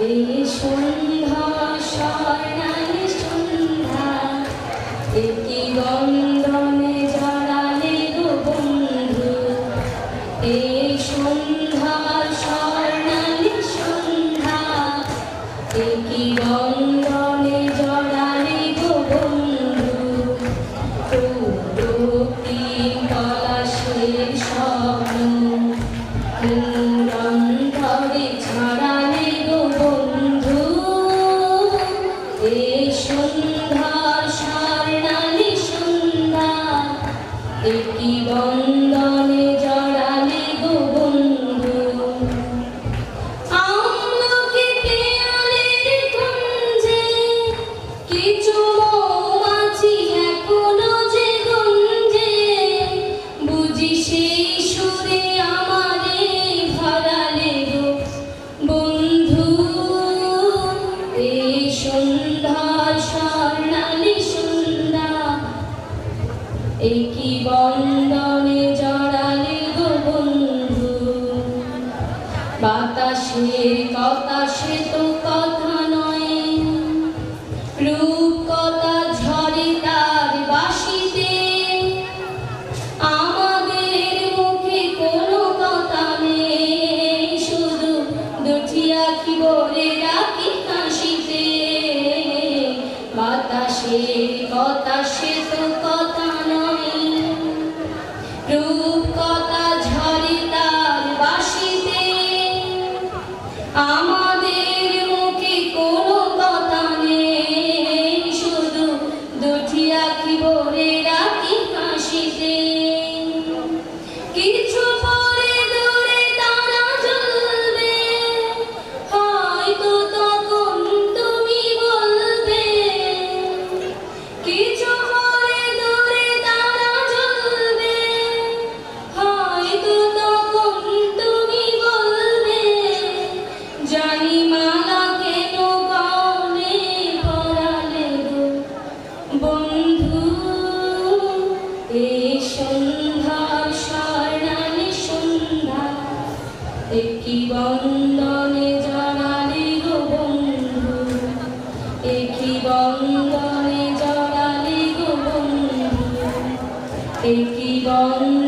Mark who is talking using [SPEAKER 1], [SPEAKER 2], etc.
[SPEAKER 1] এই সন্ধ্যা স্বর্ণালী সন্ধ্যা একই বন্ধনে জড়ালে গো বন্ধু। এই সন্ধ্যা স্বর্ণালী সন্ধ্যা একই বন্ধনে জড়ালে গো বন্ধু। রক্তিম পলাশের স্বপ্ন অন্তরে ছড়ালে গো বন্ধু। এই সন্ধ্যা স্বর্ণালী সন্ধ্যা একই বন্ধনে জড়ালে গো বন্ধু। আমলকি পেয়ালের কুঞ্জে কিছু মৌমাছি এখনো যে গঞ্জে, বুঝি সেই সুরে আমারে ভরালে গো বন্ধু। এই সন্ধ্যা স্বর্ণালী সন্ধ্যা একই বন্ধনে জড়ালে গো বন্ধু। বাতাসের কথা সে তো কথা নয়, রূপকথা ঝরে তার বাঁশিতে। আমাদের মুখে কোনো কথা নেই, শুধু দুটি আঁখি ভরে রাখি হাসিতে। বাতাসের কথা সে তো কথা নয়, রূপকথা ঝরে তার বাঁশিতে। আমাদের মুখে কোনো কথা নেই, শুধু দুটি আঁখি ভরে রাখি হাসিতে। কিছু পরে দূরে তারা জ্বলবে, হয়তো তখন তুমি বলবে। কিছু পরে দূরে তারা জ্বলবে, হয়তো তখন তুমি বলবে। জানি মালা কেন গলে পরালে গো বন্ধু। এই সন্ধ্যা স্বর্ণালী সন্ধ্যা একই বন্ধনে জড়ালে গো বন্ধু। একই বন্ধনে জড়ালে গো বন্ধু। একই বন্ধনে